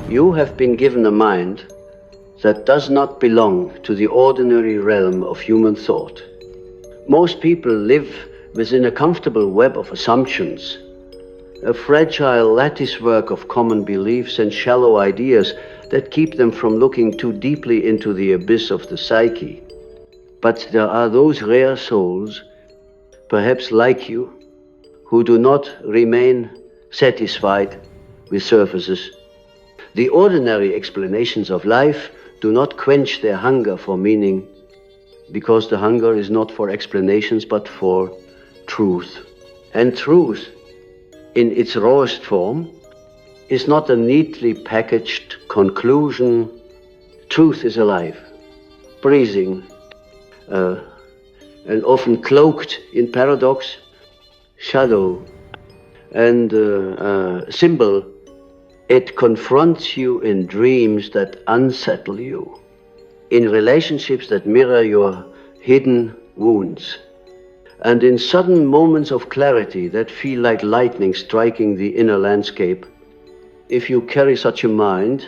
You have been given a mind that does not belong to the ordinary realm of human thought. Most people live within a comfortable web of assumptions, a fragile latticework of common beliefs and shallow ideas that keep them from looking too deeply into the abyss of the psyche. But there are those rare souls, perhaps like you, who do not remain satisfied with surfaces. The ordinary explanations of life do not quench their hunger for meaning, because the hunger is not for explanations but for truth. And truth, in its rawest form, is not a neatly packaged conclusion. Truth is alive, breathing, and often cloaked in paradox, shadow, and symbol. It confronts you in dreams that unsettle you, in relationships that mirror your hidden wounds, and in sudden moments of clarity that feel like lightning striking the inner landscape. If you carry such a mind,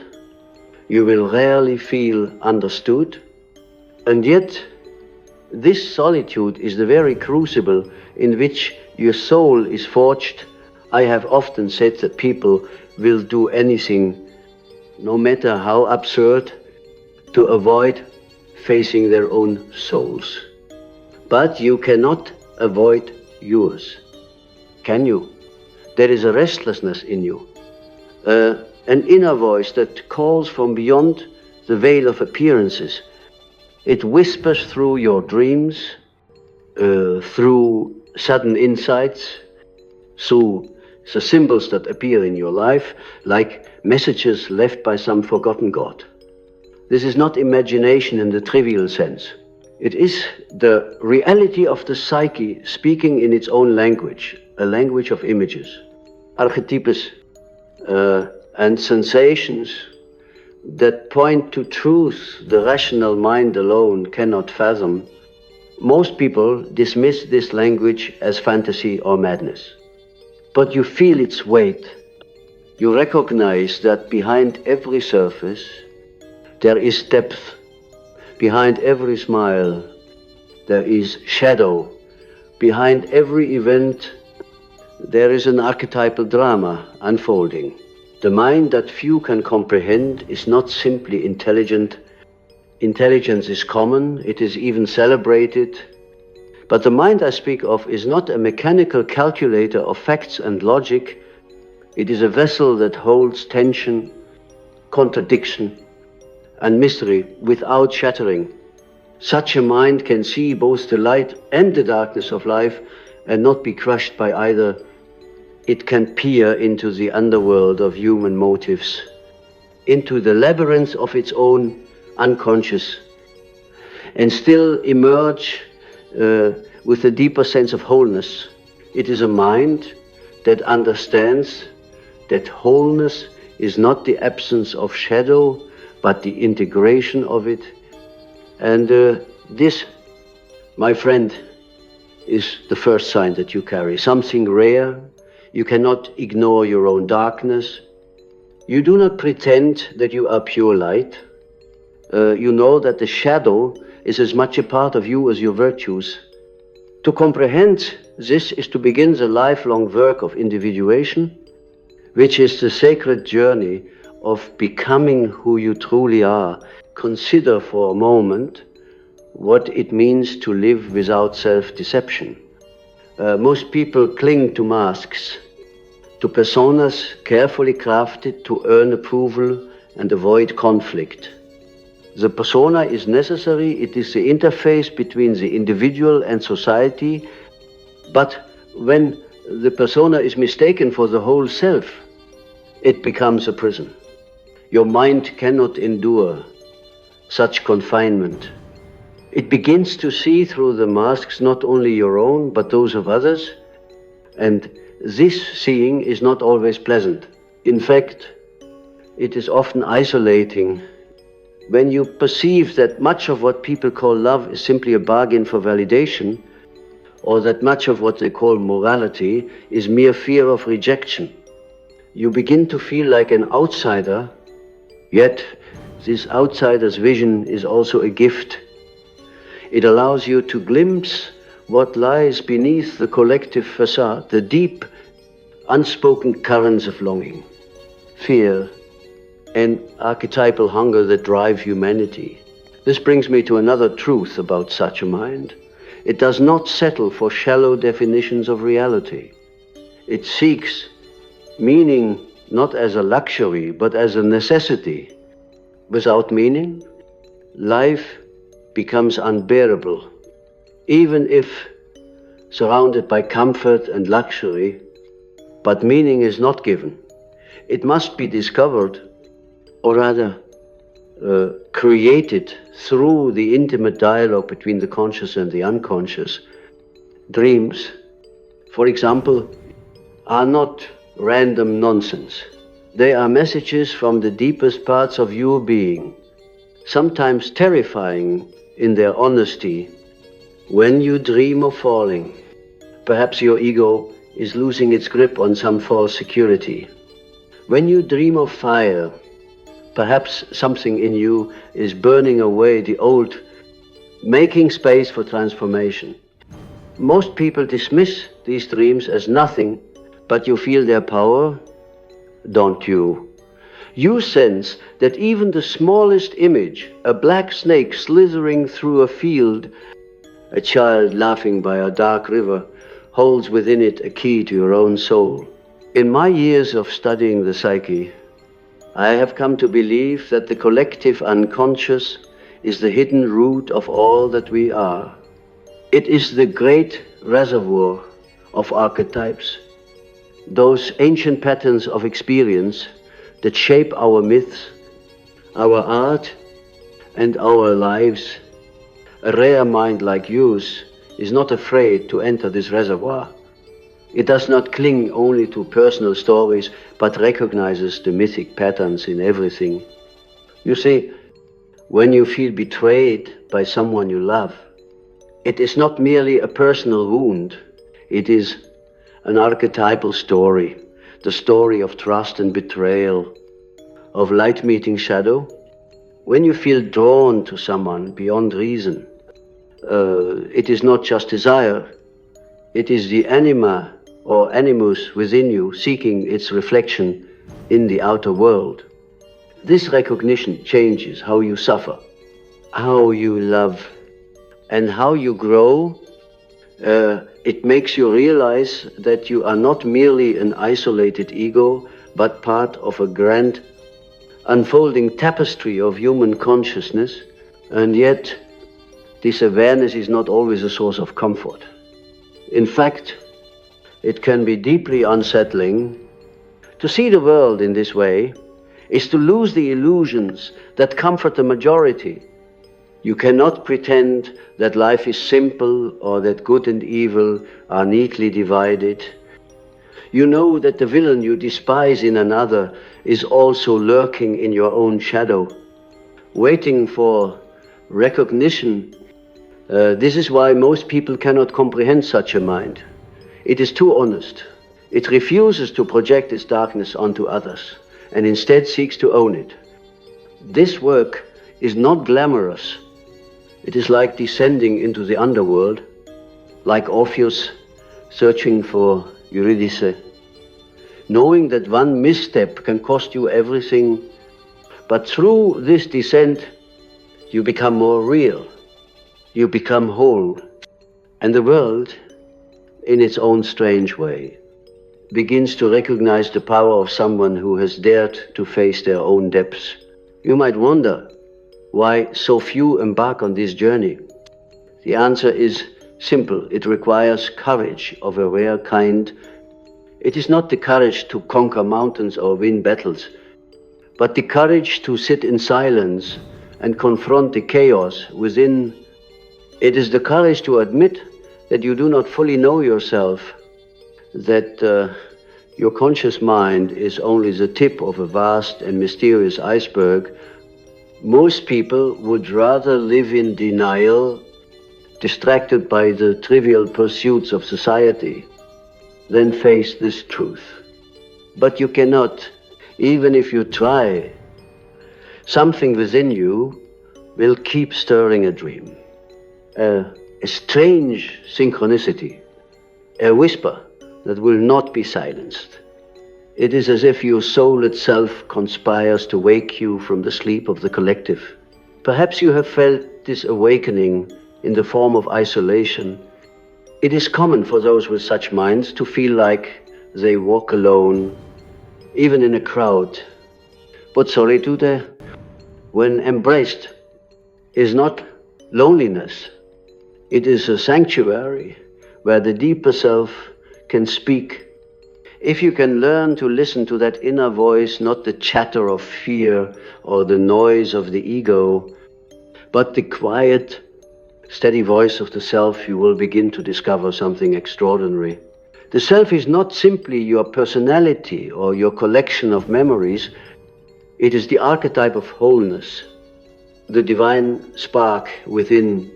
you will rarely feel understood, and yet this solitude is the very crucible in which your soul is forged. I have often said that people will do anything, no matter how absurd, to avoid facing their own souls. But you cannot avoid yours, can you? There is a restlessness in you, an inner voice that calls from beyond the veil of appearances. It whispers through your dreams, through sudden insights, through the symbols that appear in your life, like messages left by some forgotten god. This is not imagination in the trivial sense. It is the reality of the psyche speaking in its own language, a language of images, archetypals, and sensations that point to truth the rational mind alone cannot fathom. Most people dismiss this language as fantasy or madness. But you feel its weight. You recognize that behind every surface there is depth. Behind every smile there is shadow. Behind every event there is an archetypal drama unfolding. The mind that few can comprehend is not simply intelligent. Intelligence is common, it is even celebrated. But the mind I speak of is not a mechanical calculator of facts and logic. It is a vessel that holds tension, contradiction, and mystery without shattering. Such a mind can see both the light and the darkness of life and not be crushed by either. It can peer into the underworld of human motives, into the labyrinth of its own unconscious, and still emerge with a deeper sense of wholeness. It is a mind that understands that wholeness is not the absence of shadow, but the integration of it. And this, my friend, is the first sign that you carry. Something rare. You cannot ignore your own darkness. You do not pretend that you are pure light. You know that the shadow is as much a part of you as your virtues. To comprehend this is to begin the lifelong work of individuation, which is the sacred journey of becoming who you truly are. Consider for a moment what it means to live without self-deception. Most people cling to masks, to personas carefully crafted to earn approval and avoid conflict. The persona is necessary, it is the interface between the individual and society, but when the persona is mistaken for the whole self, it becomes a prison. Your mind cannot endure such confinement. It begins to see through the masks not only your own, but those of others, and this seeing is not always pleasant. In fact, it is often isolating. When you perceive that much of what people call love is simply a bargain for validation, or that much of what they call morality is mere fear of rejection, you begin to feel like an outsider Yet, this outsider's vision is also a gift. It allows you to glimpse what lies beneath the collective facade, the deep, unspoken currents of longing, fear, and archetypal hunger that drive humanity. This brings me to another truth about such a mind. It does not settle for shallow definitions of reality. It seeks meaning not as a luxury, but as a necessity. Without meaning, life becomes unbearable. Even if surrounded by comfort and luxury, but meaning is not given. It must be discovered, or rather created through the intimate dialogue between the conscious and the unconscious. Dreams, for example, are not random nonsense. They are messages from the deepest parts of your being, sometimes terrifying in their honesty. When you dream of falling, perhaps your ego is losing its grip on some false security. When you dream of fire, perhaps something in you is burning away the old, making space for transformation. Most people dismiss these dreams as nothing, but you feel their power, don't you? You sense that even the smallest image, a black snake slithering through a field, a child laughing by a dark river, holds within it a key to your own soul. In my years of studying the psyche, I have come to believe that the collective unconscious is the hidden root of all that we are. It is the great reservoir of archetypes, those ancient patterns of experience that shape our myths, our art, and our lives. A rare mind like yours is not afraid to enter this reservoir. It does not cling only to personal stories, but recognizes the mythic patterns in everything. You see, when you feel betrayed by someone you love, it is not merely a personal wound, it is an archetypal story, the story of trust and betrayal, of light meeting shadow. When you feel drawn to someone beyond reason, it is not just desire, it is the anima or animus within you seeking its reflection in the outer world. This recognition changes how you suffer, how you love, and how you grow. It makes you realize that you are not merely an isolated ego, but part of a grand unfolding tapestry of human consciousness, and yet this awareness is not always a source of comfort. In fact, it can be deeply unsettling. To see the world in this way is to lose the illusions that comfort the majority. You cannot pretend that life is simple or that good and evil are neatly divided. You know that the villain you despise in another is also lurking in your own shadow, waiting for recognition. This is why most people cannot comprehend such a mind. It is too honest. It refuses to project its darkness onto others and instead seeks to own it. This work is not glamorous. It is like descending into the underworld, like Orpheus searching for Eurydice, knowing that one misstep can cost you everything. But through this descent, you become more real, you become whole, and the world, in its own strange way, begins to recognize the power of someone who has dared to face their own depths. You might wonder why so few embark on this journey. The answer is simple. It requires courage of a rare kind. It is not the courage to conquer mountains or win battles, but the courage to sit in silence and confront the chaos within. It is the courage to admit that you do not fully know yourself, that your conscious mind is only the tip of a vast and mysterious iceberg. Most people would rather live in denial, distracted by the trivial pursuits of society, than face this truth. But you cannot, even if you try. something within you will keep stirring a dream. A strange synchronicity, a whisper that will not be silenced. It is as if your soul itself conspires to wake you from the sleep of the collective. Perhaps you have felt this awakening in the form of isolation. It is common for those with such minds to feel like they walk alone, even in a crowd. But solitude, when embraced, is not loneliness. It is a sanctuary where the deeper self can speak. If you can learn to listen to that inner voice, not the chatter of fear or the noise of the ego, but the quiet, steady voice of the self, you will begin to discover something extraordinary. The self is not simply your personality or your collection of memories. It is the archetype of wholeness, the divine spark within,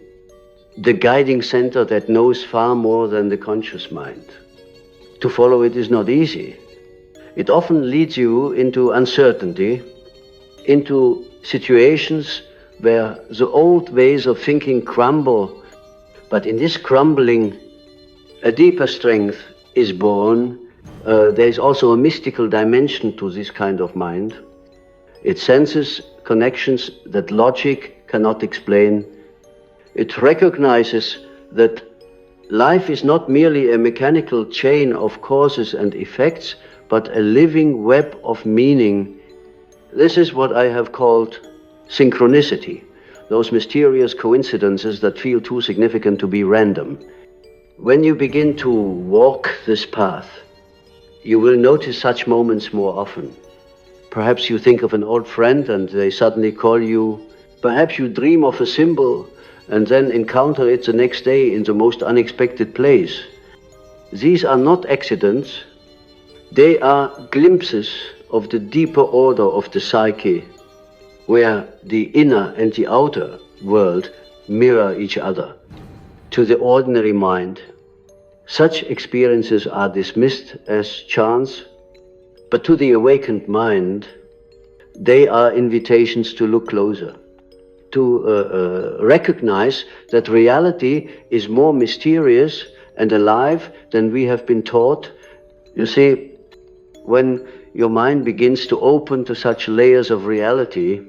the guiding center that knows far more than the conscious mind. To follow it is not easy. It often leads you into uncertainty, into situations where the old ways of thinking crumble. But in this crumbling, a deeper strength is born. There is also a mystical dimension to this kind of mind. It senses connections that logic cannot explain. It recognizes that life is not merely a mechanical chain of causes and effects, but a living web of meaning. This is what I have called synchronicity, those mysterious coincidences that feel too significant to be random. When you begin to walk this path, you will notice such moments more often. Perhaps you think of an old friend and they suddenly call you. Perhaps you dream of a symbol and then encounter it the next day in the most unexpected place. These are not accidents. They are glimpses of the deeper order of the psyche, where the inner and the outer world mirror each other. To the ordinary mind, such experiences are dismissed as chance, but to the awakened mind, they are invitations to look closer, to recognize that reality is more mysterious and alive than we have been taught. You see, when your mind begins to open to such layers of reality,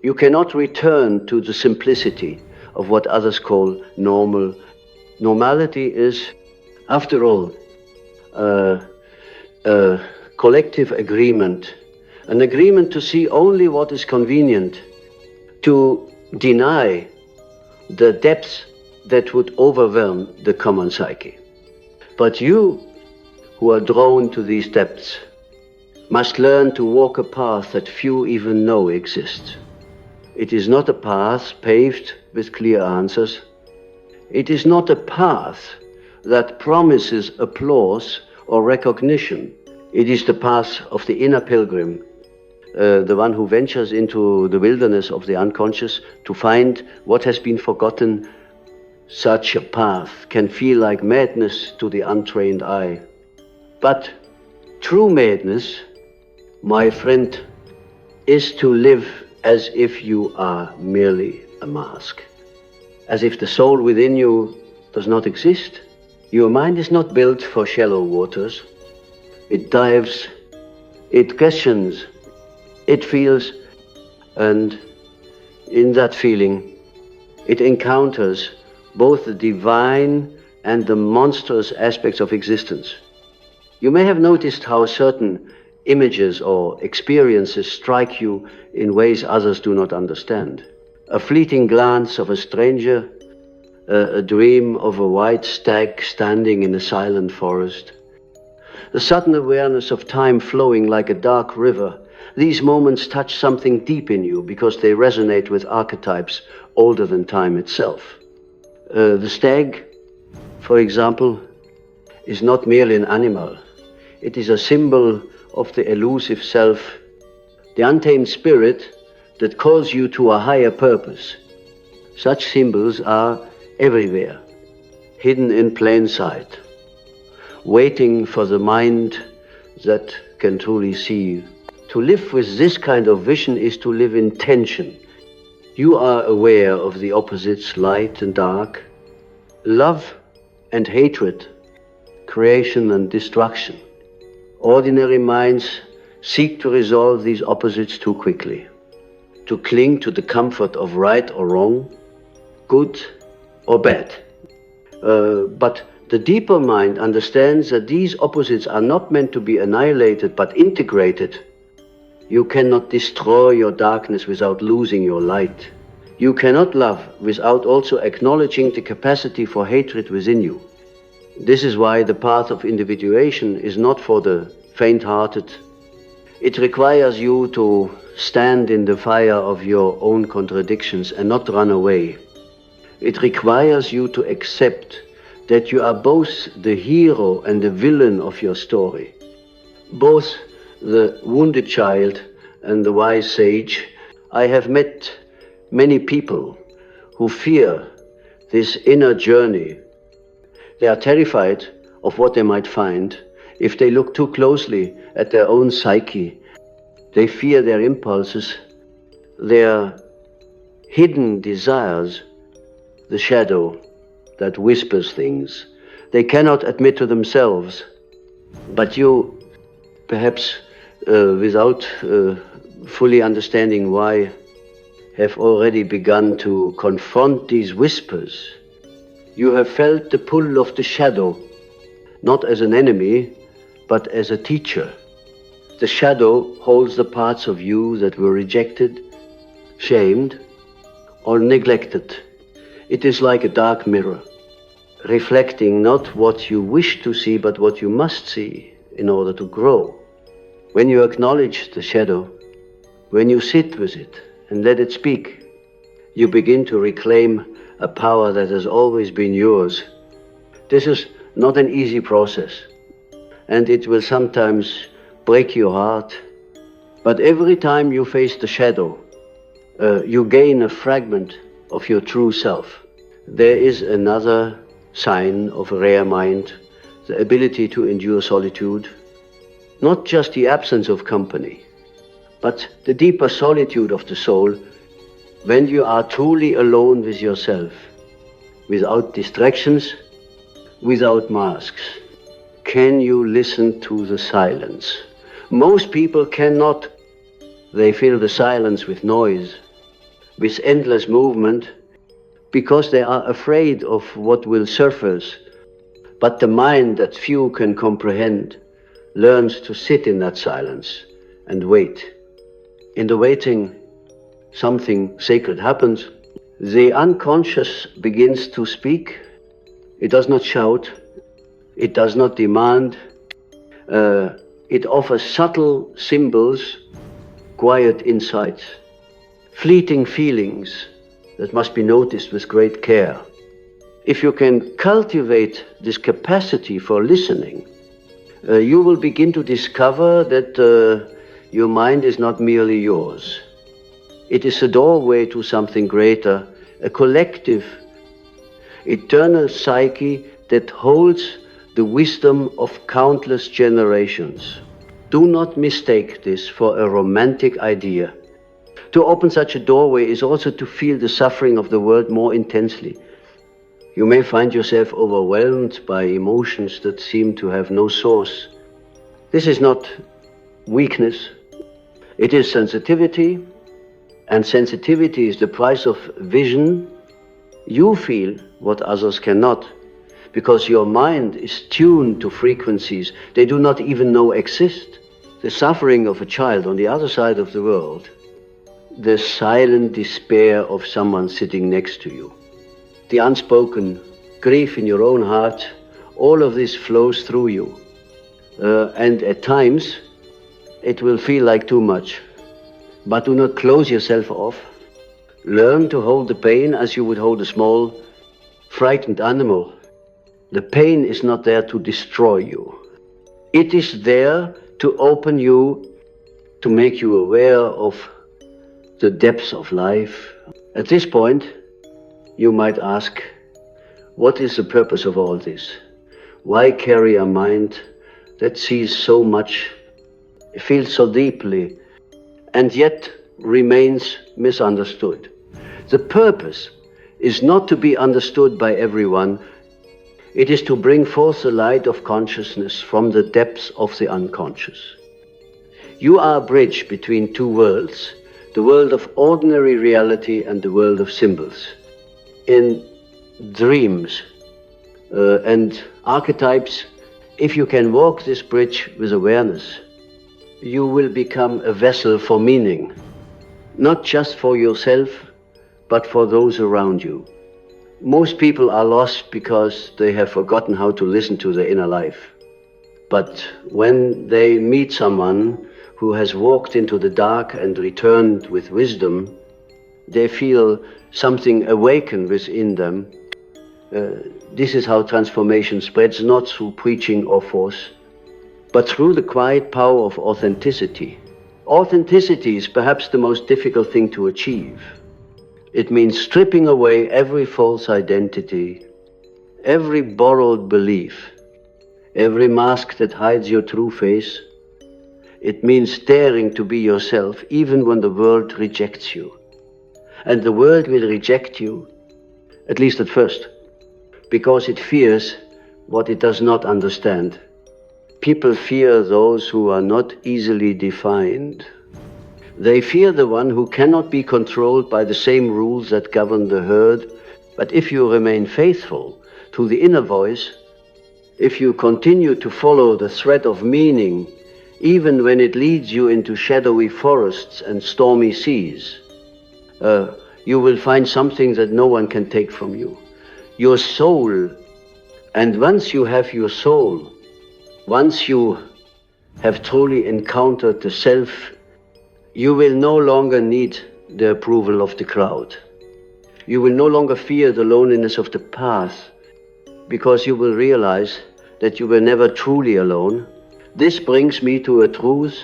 you cannot return to the simplicity of what others call normal. Normality is, after all, a collective agreement, an agreement to see only what is convenient, to deny the depths that would overwhelm the common psyche. But you, who are drawn to these depths, must learn to walk a path that few even know exists. It is not a path paved with clear answers. It is not a path that promises applause or recognition. It is the path of the inner pilgrim, the one who ventures into the wilderness of the unconscious to find what has been forgotten. Such a path can feel like madness to the untrained eye. But true madness, my friend, is to live as if you are merely a mask, as if the soul within you does not exist. Your mind is not built for shallow waters. It dives, it questions, it feels, and in that feeling, it encounters both the divine and the monstrous aspects of existence. You may have noticed how certain images or experiences strike you in ways others do not understand. A fleeting glance of a stranger, a dream of a white stag standing in a silent forest, the sudden awareness of time flowing like a dark river. These moments touch something deep in you because they resonate with archetypes older than time itself. The stag, for example, is not merely an animal. It is a symbol of the elusive self, the untamed spirit that calls you to a higher purpose. Such symbols are everywhere, hidden in plain sight, waiting for the mind that can truly see. To live with this kind of vision is to live in tension. You are aware of the opposites, light and dark, love and hatred, creation and destruction. Ordinary minds seek to resolve these opposites too quickly, to cling to the comfort of right or wrong, good or bad. But the deeper mind understands that these opposites are not meant to be annihilated but integrated. You cannot destroy your darkness without losing your light. You cannot love without also acknowledging the capacity for hatred within you. This is why the path of individuation is not for the faint-hearted. It requires you to stand in the fire of your own contradictions and not run away. It requires you to accept that you are both the hero and the villain of your story, both the wounded child and the wise sage. I have met many people who fear this inner journey. They are terrified of what they might find if they look too closely at their own psyche. They fear their impulses, their hidden desires, the shadow that whispers things they cannot admit to themselves. But you, perhaps without fully understanding why, have already begun to confront these whispers. You have felt the pull of the shadow, not as an enemy, but as a teacher. The shadow holds the parts of you that were rejected, shamed, or neglected. It is like a dark mirror, reflecting not what you wish to see, but what you must see in order to grow. When you acknowledge the shadow, when you sit with it and let it speak, you begin to reclaim a power that has always been yours. This is not an easy process, and it will sometimes break your heart. But every time you face the shadow, you gain a fragment of your true self. There is another sign of a rare mind, the ability to endure solitude. Not just the absence of company, but the deeper solitude of the soul, when you are truly alone with yourself, without distractions, without masks. Can you listen to the silence? Most people cannot. They fill the silence with noise, with endless movement, because they are afraid of what will surface. But the mind that few can comprehend learns to sit in that silence and wait. In the waiting, something sacred happens. The unconscious begins to speak. It does not shout. It does not demand. It offers subtle symbols, quiet insights, fleeting feelings that must be noticed with great care. If you can cultivate this capacity for listening, you will begin to discover that your mind is not merely yours. It is a doorway to something greater, a collective, eternal psyche that holds the wisdom of countless generations. Do not mistake this for a romantic idea. To open such a doorway is also to feel the suffering of the world more intensely. You may find yourself overwhelmed by emotions that seem to have no source. This is not weakness. It is sensitivity, and sensitivity is the price of vision. You feel what others cannot, because your mind is tuned to frequencies they do not even know exist. The suffering of a child on the other side of the world, the silent despair of someone sitting next to you, the unspoken grief in your own heart, all of this flows through you. And at times, it will feel like too much. But do not close yourself off. Learn to hold the pain as you would hold a small, frightened animal. The pain is not there to destroy you. It is there to open you, to make you aware of the depths of life. At this point, you might ask, what is the purpose of all this? Why carry a mind that sees so much feels so deeply, and yet remains misunderstood. The purpose is not to be understood by everyone. It is to bring forth the light of consciousness from the depths of the unconscious. You are a bridge between two worlds, the world of ordinary reality and the world of symbols. In dreams and archetypes, if you can walk this bridge with awareness, you will become a vessel for meaning, not just for yourself, but for those around you. Most people are lost because they have forgotten how to listen to their inner life. But when they meet someone who has walked into the dark and returned with wisdom, they feel something awaken within them. This is how transformation spreads, not through preaching or force, but through the quiet power of authenticity. Authenticity is perhaps the most difficult thing to achieve. It means stripping away every false identity, every borrowed belief, every mask that hides your true face. It means daring to be yourself even when the world rejects you. And the world will reject you, at least at first, because it fears what it does not understand. People fear those who are not easily defined. They fear the one who cannot be controlled by the same rules that govern the herd. But if you remain faithful to the inner voice, if you continue to follow the thread of meaning, even when it leads you into shadowy forests and stormy seas, you will find something that no one can take from you. Your soul. And once you have your soul, once you have truly encountered the self, you will no longer need the approval of the crowd. You will no longer fear the loneliness of the path, because you will realize that you were never truly alone. This brings me to a truth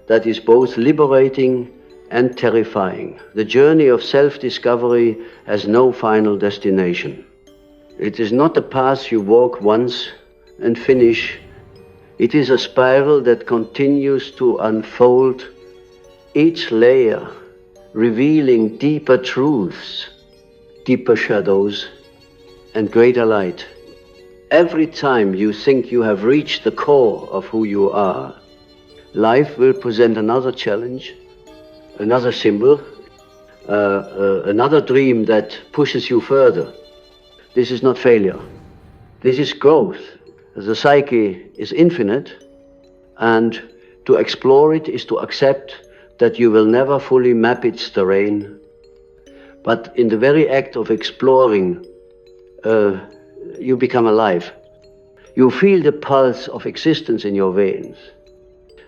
that is both liberating and terrifying. The journey of self-discovery has no final destination. It is not a path you walk once and finish. It is a spiral that continues to unfold, each layer revealing deeper truths, deeper shadows, and greater light. Every time you think you have reached the core of who you are, life will present another challenge, another symbol, another dream that pushes you further. This is not failure. This is growth. The psyche is infinite, and to explore it is to accept that you will never fully map its terrain. But in the very act of exploring, you become alive. You feel the pulse of existence in your veins,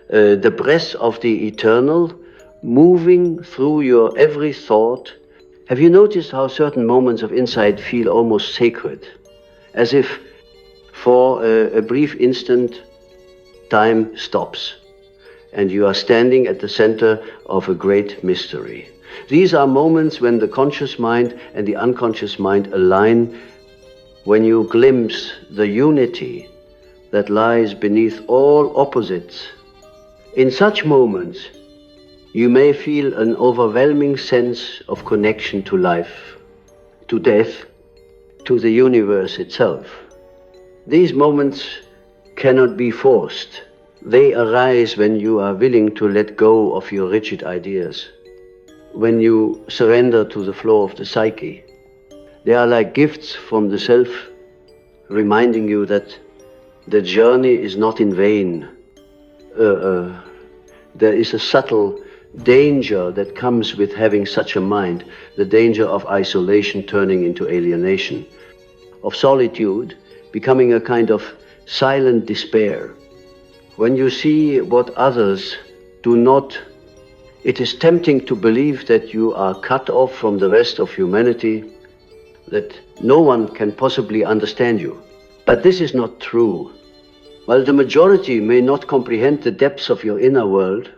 the breath of the eternal moving through your every thought. Have you noticed how certain moments of insight feel almost sacred, as if for a brief instant time stops and you are standing at the center of a great mystery? These are moments when the conscious mind and the unconscious mind align, when you glimpse the unity that lies beneath all opposites. In such moments, you may feel an overwhelming sense of connection to life, to death, to the universe itself. These moments cannot be forced. They arise when you are willing to let go of your rigid ideas, when you surrender to the flow of the psyche. They are like gifts from the self, reminding you that the journey is not in vain. There is a subtle danger that comes with having such a mind, the danger of isolation turning into alienation, of solitude becoming a kind of silent despair. When you see what others do not, it is tempting to believe that you are cut off from the rest of humanity, that no one can possibly understand you. But this is not true. While the majority may not comprehend the depths of your inner world,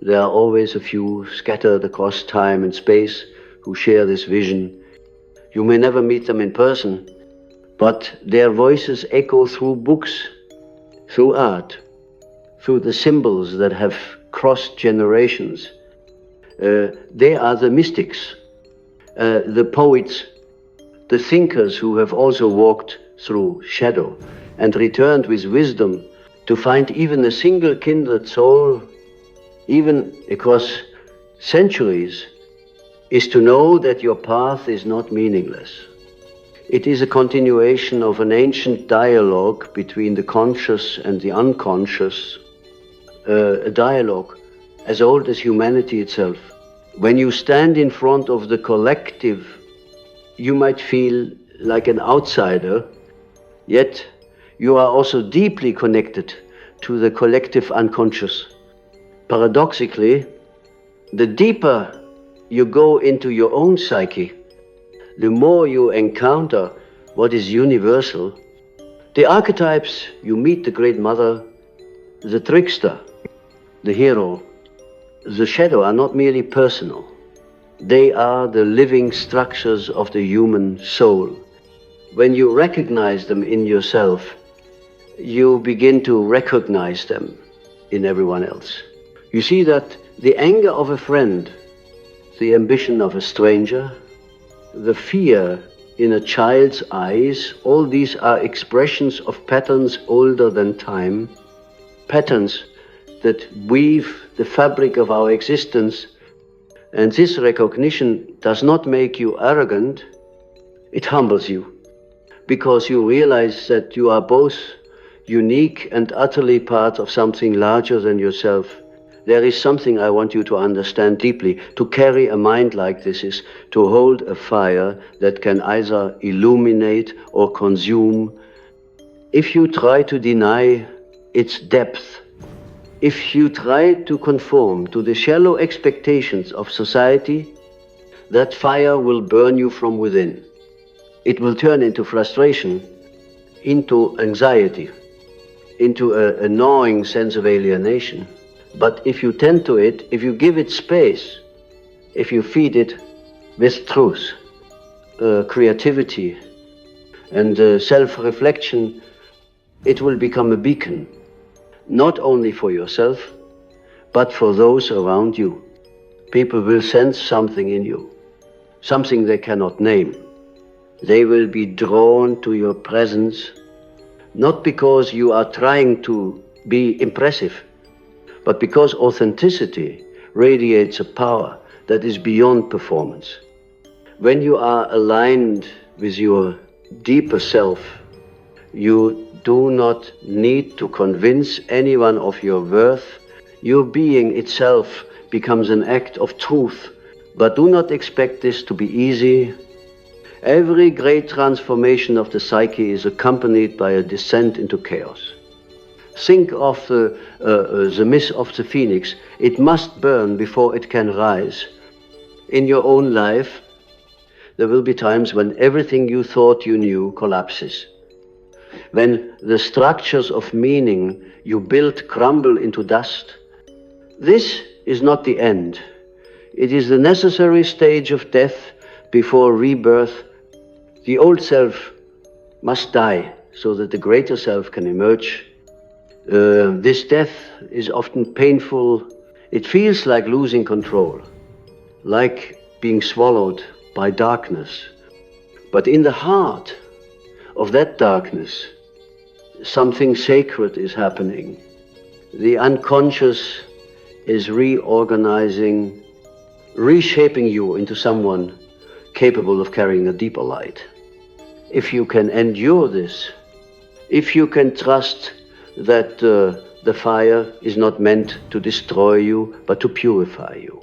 there are always a few scattered across time and space who share this vision. You may never meet them in person, but their voices echo through books, through art, through the symbols that have crossed generations. They are the mystics, the poets, the thinkers who have also walked through shadow and returned with wisdom to find even a single kindred soul, even across centuries, is to know that your path is not meaningless. It is a continuation of an ancient dialogue between the conscious and the unconscious, a dialogue as old as humanity itself. When you stand in front of the collective, you might feel like an outsider, yet you are also deeply connected to the collective unconscious. Paradoxically, the deeper you go into your own psyche, the more you encounter what is universal. The archetypes, you meet the great mother, the trickster, the hero, the shadow, are not merely personal. They are the living structures of the human soul. When you recognize them in yourself, you begin to recognize them in everyone else. You see that the anger of a friend, the ambition of a stranger, the fear in a child's eyes, all these are expressions of patterns older than time, patterns that weave the fabric of our existence. And this recognition does not make you arrogant, it humbles you, because you realize that you are both unique and utterly part of something larger than yourself. There is something I want you to understand deeply. To carry a mind like this is to hold a fire that can either illuminate or consume. If you try to deny its depth, if you try to conform to the shallow expectations of society, that fire will burn you from within. It will turn into frustration, into anxiety, into a gnawing sense of alienation. But if you tend to it, if you give it space, if you feed it with truth, creativity, and self-reflection, it will become a beacon, not only for yourself, but for those around you. People will sense something in you, something they cannot name. They will be drawn to your presence, not because you are trying to be impressive, but because authenticity radiates a power that is beyond performance. When you are aligned with your deeper self, you do not need to convince anyone of your worth. Your being itself becomes an act of truth, but do not expect this to be easy. Every great transformation of the psyche is accompanied by a descent into chaos. Think of the myth of the phoenix. It must burn before it can rise. In your own life, there will be times when everything you thought you knew collapses. When the structures of meaning you built crumble into dust. This is not the end. It is the necessary stage of death before rebirth. The old self must die so that the greater self can emerge. This death is often painful. It feels like losing control, like being swallowed by darkness. But in the heart of that darkness, something sacred is happening. The unconscious is reorganizing, reshaping you into someone capable of carrying a deeper light. If you can endure this, if you can trust that the fire is not meant to destroy you, but to purify you,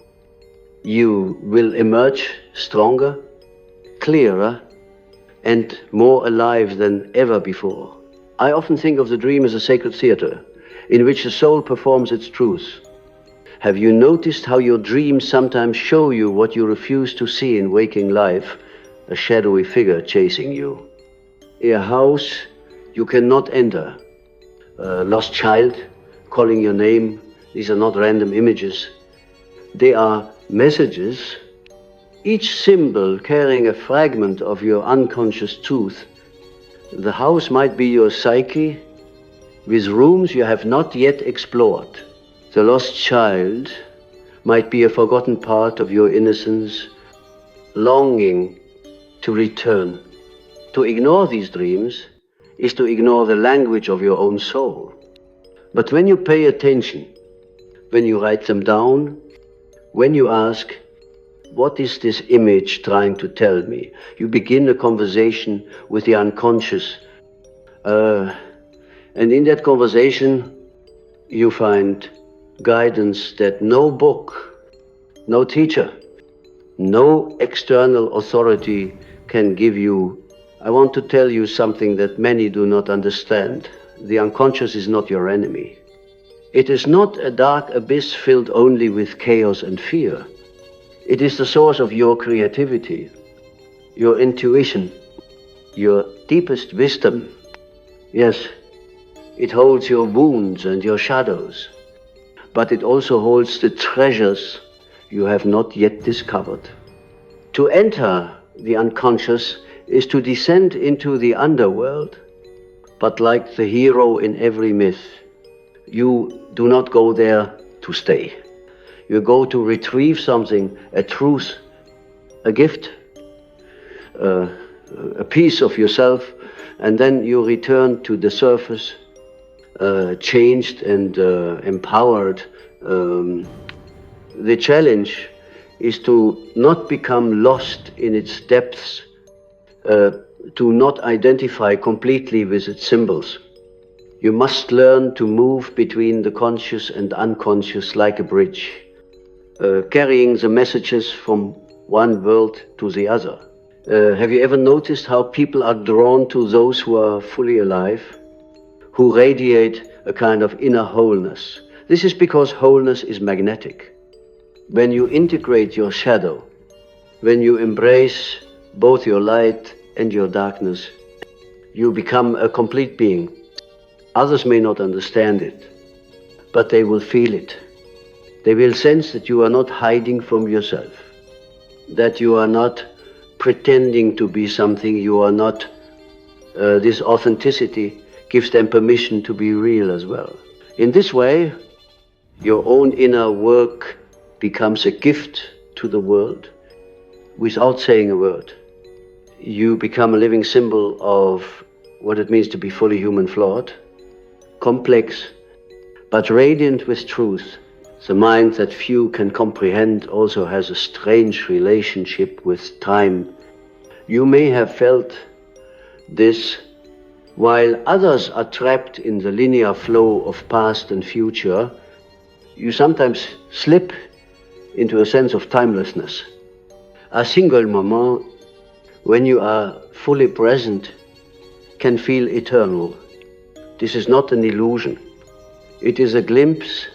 you will emerge stronger, clearer, and more alive than ever before. I often think of the dream as a sacred theater in which the soul performs its truth. Have you noticed how your dreams sometimes show you what you refuse to see in waking life? A shadowy figure chasing you. A house you cannot enter. A lost child calling your name. These are not random images. They are messages, each symbol carrying a fragment of your unconscious truth. The house might be your psyche, with rooms you have not yet explored. The lost child might be a forgotten part of your innocence, longing to return. To ignore these dreams is to ignore the language of your own soul. But when you pay attention, when you write them down, when you ask, what is this image trying to tell me? You begin a conversation with the unconscious. And in that conversation, you find guidance that no book, no teacher, no external authority can give you. I want to tell you something that many do not understand. The unconscious is not your enemy. It is not a dark abyss filled only with chaos and fear. It is the source of your creativity, your intuition, your deepest wisdom. Yes, it holds your wounds and your shadows, but it also holds the treasures you have not yet discovered. To enter the unconscious is to descend into the underworld, but like the hero in every myth, you do not go there to stay. You go to retrieve something, a truth, a gift, a piece of yourself, and then you return to the surface, changed and empowered. The challenge is to not become lost in its depths, to not identify completely with its symbols. You must learn to move between the conscious and unconscious like a bridge, carrying the messages from one world to the other. Have you ever noticed how people are drawn to those who are fully alive, who radiate a kind of inner wholeness? This is because wholeness is magnetic. When you integrate your shadow, when you embrace both your light and your darkness, you become a complete being. Others may not understand it, but they will feel it. They will sense that you are not hiding from yourself, that you are not pretending to be something you are not. This authenticity gives them permission to be real as well. In this way, your own inner work becomes a gift to the world without saying a word. You become a living symbol of what it means to be fully human, flawed, complex, but radiant with truth. The mind that few can comprehend also has a strange relationship with time. You may have felt this. While others are trapped in the linear flow of past and future, you sometimes slip into a sense of timelessness. A single moment, when you are fully present, can feel eternal. This is not an illusion. It is a glimpse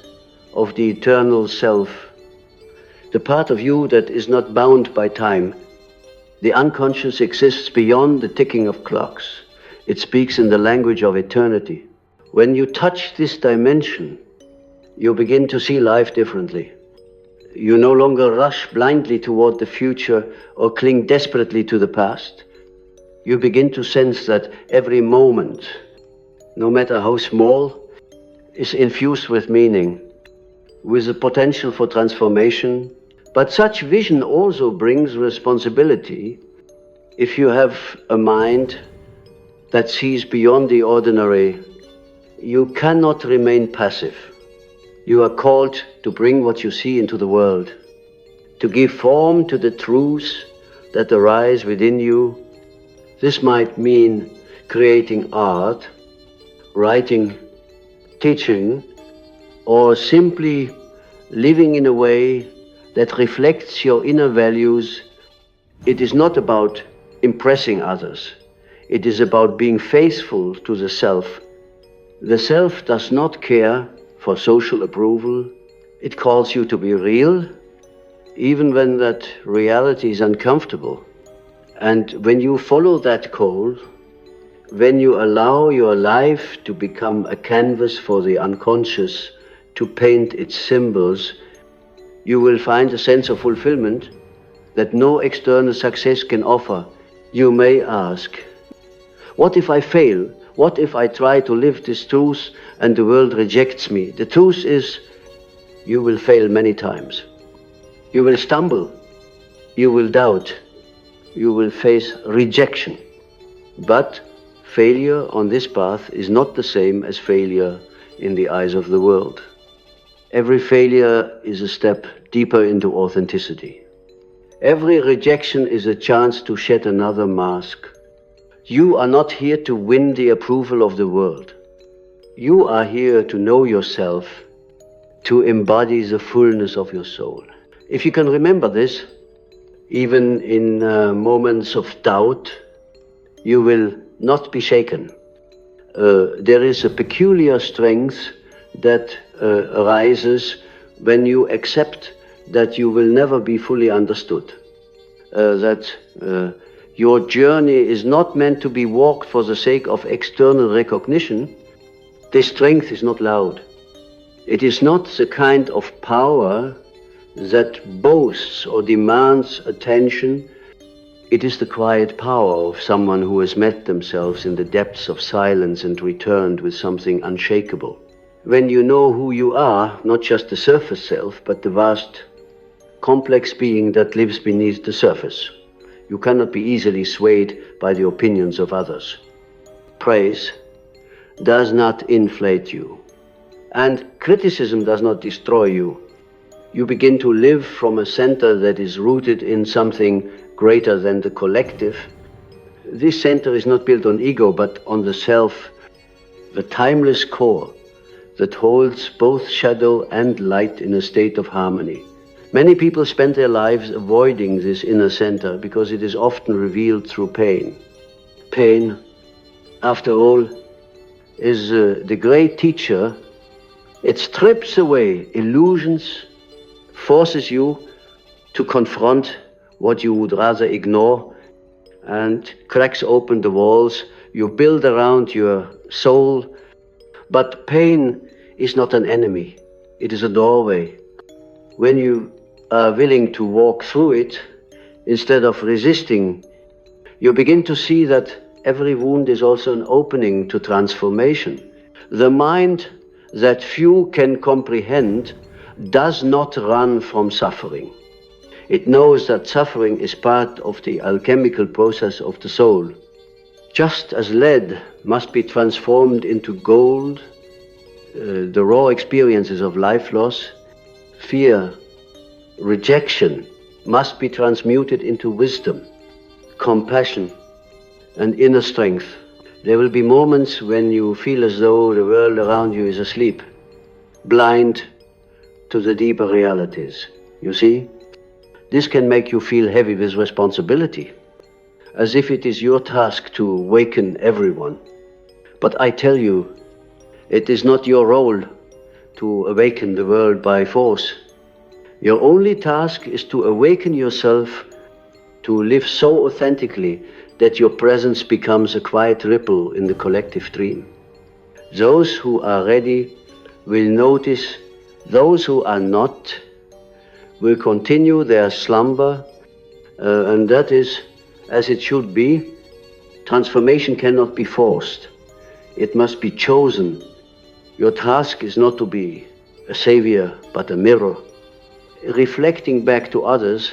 of the eternal self, the part of you that is not bound by time. The unconscious exists beyond the ticking of clocks. It speaks in the language of eternity. When you touch this dimension, you begin to see life differently. You no longer rush blindly toward the future or cling desperately to the past. You begin to sense that every moment, no matter how small, is infused with meaning, with the potential for transformation. But such vision also brings responsibility. If you have a mind that sees beyond the ordinary, you cannot remain passive. You are called to bring what you see into the world, to give form to the truths that arise within you. This might mean creating art, writing, teaching, or simply living in a way that reflects your inner values. It is not about impressing others. It is about being faithful to the self. The self does not care for social approval. It calls you to be real, even when that reality is uncomfortable. And when you follow that call, when you allow your life to become a canvas for the unconscious, to paint its symbols, you will find a sense of fulfillment that no external success can offer. You may ask, what if I fail? What if I try to live this truth and the world rejects me? The truth is, you will fail many times. You will stumble. You will doubt. You will face rejection. But failure on this path is not the same as failure in the eyes of the world. Every failure is a step deeper into authenticity. Every rejection is a chance to shed another mask. You are not here to win the approval of the world. You are here to know yourself, to embody the fullness of your soul. If you can remember this, even in moments of doubt, you will not be shaken. There is a peculiar strength that arises when you accept that you will never be fully understood, that your journey is not meant to be walked for the sake of external recognition. This strength is not loud. It is not the kind of power that boasts or demands attention. It is the quiet power of someone who has met themselves in the depths of silence and returned with something unshakable. When you know who you are, not just the surface self, but the vast, complex being that lives beneath the surface, you cannot be easily swayed by the opinions of others. Praise does not inflate you, and criticism does not destroy you. You begin to live from a center that is rooted in something greater than the collective. This center is not built on ego, but on the self, the timeless core that holds both shadow and light in a state of harmony. Many people spend their lives avoiding this inner center because it is often revealed through pain. Pain, after all, is the great teacher. It strips away illusions, forces you to confront what you would rather ignore, and cracks open the walls you build around your soul. But pain is not an enemy, it is a doorway. When you are willing to walk through it, instead of resisting, you begin to see that every wound is also an opening to transformation. The mind that few can comprehend does not run from suffering. It knows that suffering is part of the alchemical process of the soul. Just as lead must be transformed into gold, the raw experiences of life loss, fear, rejection must be transmuted into wisdom, compassion, and inner strength. There will be moments when you feel as though the world around you is asleep, blind to the deeper realities. You see, this can make you feel heavy with responsibility, as if it is your task to awaken everyone. But I tell you, it is not your role to awaken the world by force. Your only task is to awaken yourself to live so authentically that your presence becomes a quiet ripple in the collective dream. Those who are ready will notice, those who are not will continue their slumber, and that is as it should be. Transformation cannot be forced, it must be chosen. Your task is not to be a savior, but a mirror, reflecting back to others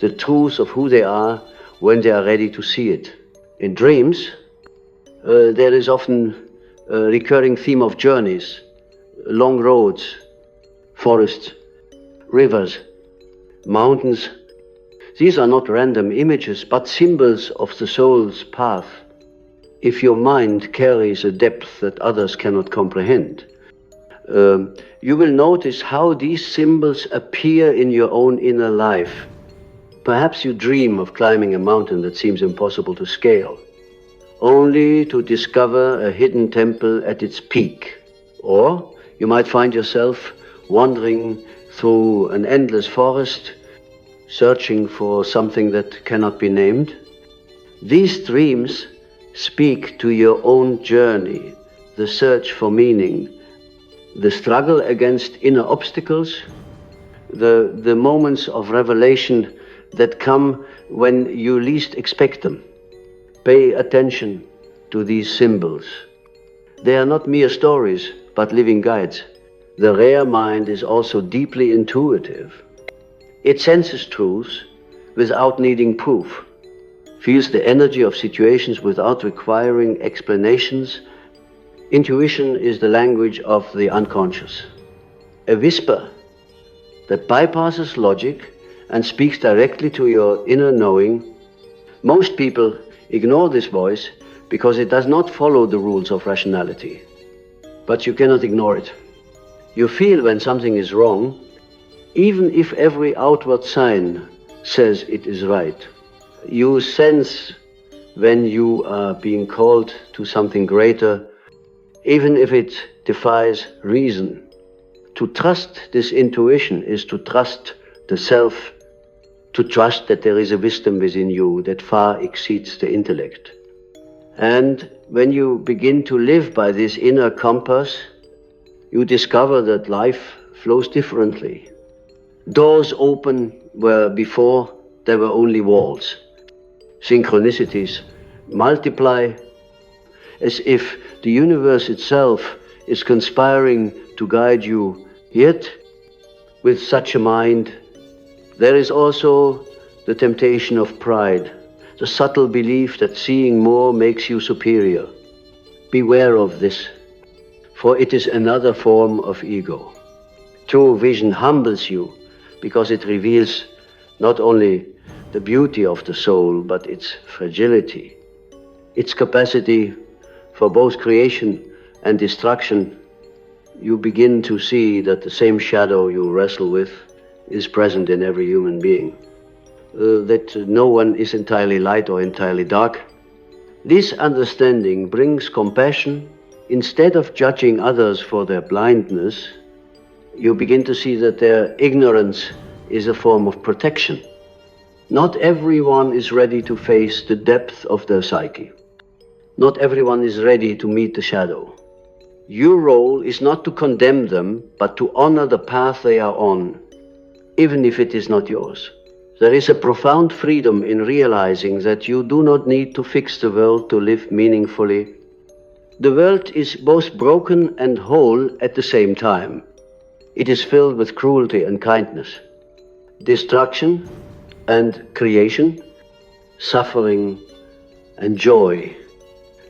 the truth of who they are when they are ready to see it. In dreams, there is often a recurring theme of journeys, long roads, forests, rivers, mountains. These are not random images, but symbols of the soul's path. If your mind carries a depth that others cannot comprehend, you will notice how these symbols appear in your own inner life. Perhaps you dream of climbing a mountain that seems impossible to scale, only to discover a hidden temple at its peak. Or you might find yourself wandering through an endless forest, searching for something that cannot be named. These dreams speak to your own journey, the search for meaning, the struggle against inner obstacles, the moments of revelation that come when you least expect them. Pay attention to these symbols. They are not mere stories, but living guides. The rare mind is also deeply intuitive. It senses truths without needing proof, feels the energy of situations without requiring explanations. Intuition is the language of the unconscious, a whisper that bypasses logic and speaks directly to your inner knowing. Most people ignore this voice because it does not follow the rules of rationality. But you cannot ignore it. You feel when something is wrong, even if every outward sign says it is right. You sense when you are being called to something greater, even if it defies reason. To trust this intuition is to trust the self, to trust that there is a wisdom within you that far exceeds the intellect. And when you begin to live by this inner compass, you discover that life flows differently. Doors open where before there were only walls. Synchronicities multiply as if the universe itself is conspiring to guide you. Yet, with such a mind, there is also the temptation of pride, the subtle belief that seeing more makes you superior. Beware of this, for it is another form of ego. True vision humbles you because it reveals not only the beauty of the soul, but its fragility, its capacity for both creation and destruction. You begin to see that the same shadow you wrestle with is present in every human being, that no one is entirely light or entirely dark. This understanding brings compassion. Instead of judging others for their blindness, you begin to see that their ignorance is a form of protection. Not everyone is ready to face the depth of their psyche. Not everyone is ready to meet the shadow. Your role is not to condemn them, but to honor the path they are on, even if it is not yours. There is a profound freedom in realizing that you do not need to fix the world to live meaningfully. The world is both broken and whole at the same time. It is filled with cruelty and kindness, destruction and creation, suffering and joy.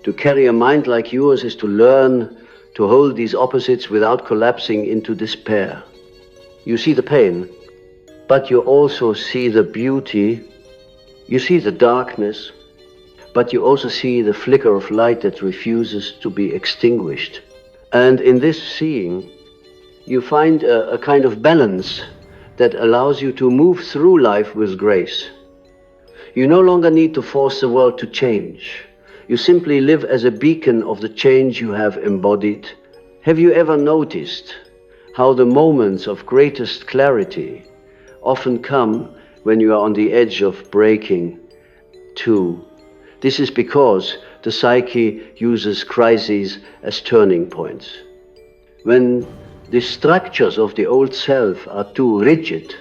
To carry a mind like yours is to learn to hold these opposites without collapsing into despair. You see the pain, but you also see the beauty. You see the darkness, but you also see the flicker of light that refuses to be extinguished. And in this seeing, you find a kind of balance that allows you to move through life with grace. You no longer need to force the world to change. You simply live as a beacon of the change you have embodied. Have you ever noticed how the moments of greatest clarity often come when you are on the edge of breaking too? This is because the psyche uses crises as turning points. When the structures of the old self are too rigid,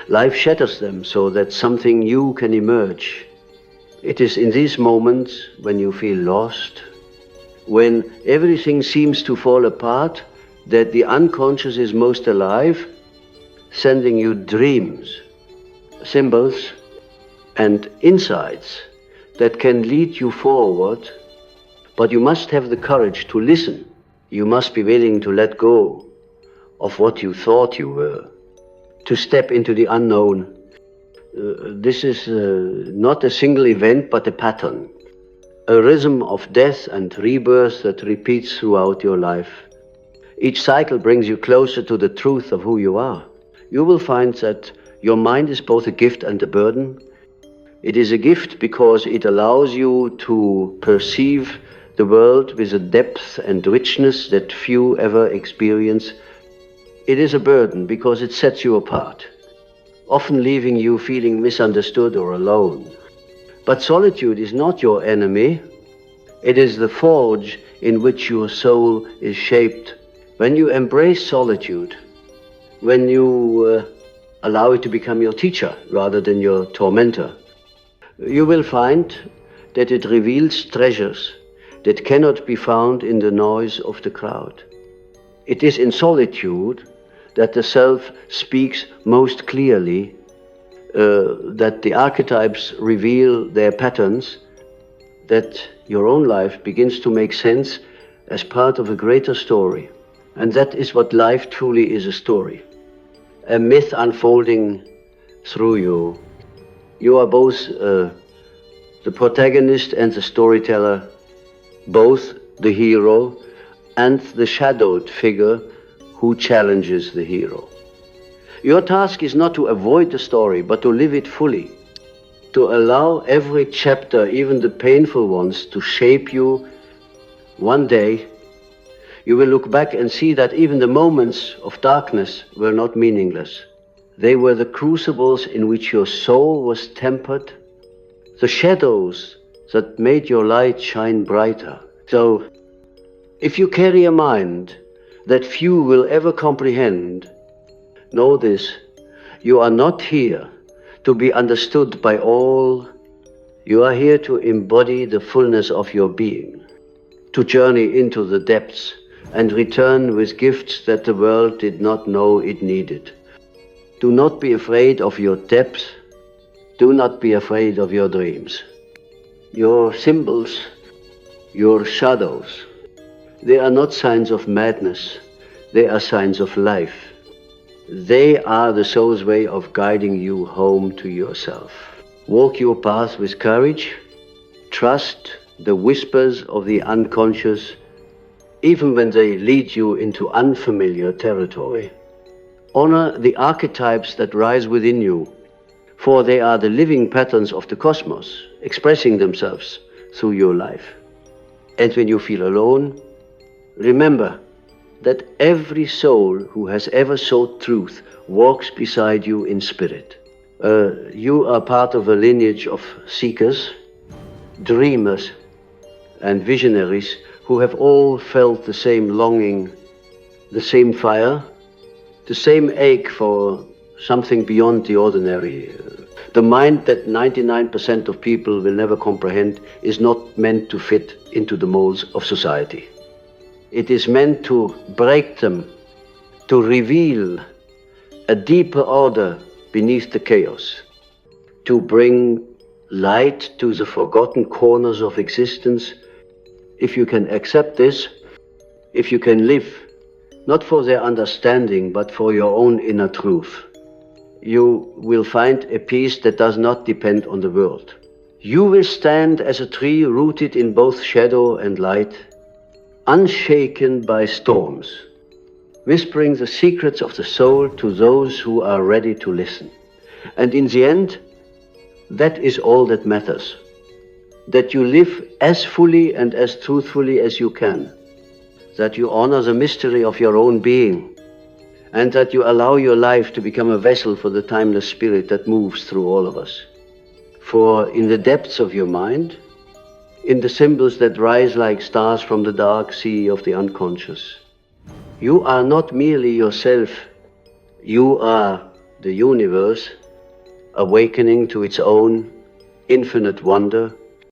life shatters them so that something new can emerge. It is in these moments when you feel lost, when everything seems to fall apart, that the unconscious is most alive, sending you dreams, symbols, and insights that can lead you forward. But you must have the courage to listen. You must be willing to let go of what you thought you were, to step into the unknown. This is not a single event, but a pattern, a rhythm of death and rebirth that repeats throughout your life. Each cycle brings you closer to the truth of who you are. You will find that your mind is both a gift and a burden. It is a gift because it allows you to perceive the world with a depth and richness that few ever experience. It is a burden because it sets you apart, often leaving you feeling misunderstood or alone. But solitude is not your enemy. It is the forge in which your soul is shaped. When you embrace solitude, when you allow it to become your teacher rather than your tormentor, you will find that it reveals treasures that cannot be found in the noise of the crowd. It is in solitude that the self speaks most clearly, that the archetypes reveal their patterns, that your own life begins to make sense as part of a greater story. And that is what life truly is, a story. A myth unfolding through you. You are both the protagonist and the storyteller, both the hero and the shadowed figure who challenges the hero. Your task is not to avoid the story, but to live it fully, to allow every chapter, even the painful ones, to shape you. One day, you will look back and see that even the moments of darkness were not meaningless. They were the crucibles in which your soul was tempered, the shadows that made your light shine brighter. So, if you carry a mind that few will ever comprehend, know this: you are not here to be understood by all. You are here to embody the fullness of your being, to journey into the depths and return with gifts that the world did not know it needed. Do not be afraid of your depths. Do not be afraid of your dreams. Your symbols, your shadows, they are not signs of madness. They are signs of life. They are the soul's way of guiding you home to yourself. Walk your path with courage. Trust the whispers of the unconscious, even when they lead you into unfamiliar territory. Honor the archetypes that rise within you, for they are the living patterns of the cosmos, expressing themselves through your life. And when you feel alone, remember that every soul who has ever sought truth walks beside you in spirit. You are part of a lineage of seekers, dreamers, and visionaries who have all felt the same longing, the same fire, the same ache for something beyond the ordinary. The mind that 99% of people will never comprehend is not meant to fit into the molds of society. It is meant to break them, to reveal a deeper order beneath the chaos, to bring light to the forgotten corners of existence. If you can accept this, if you can live, not for their understanding, but for your own inner truth, you will find a peace that does not depend on the world. You will stand as a tree rooted in both shadow and light, unshaken by storms, whispering the secrets of the soul to those who are ready to listen. And in the end, that is all that matters. That you live as fully and as truthfully as you can, that you honor the mystery of your own being, and that you allow your life to become a vessel for the timeless spirit that moves through all of us. For in the depths of your mind, in the symbols that rise like stars from the dark sea of the unconscious, you are not merely yourself, you are the universe awakening to its own infinite wonder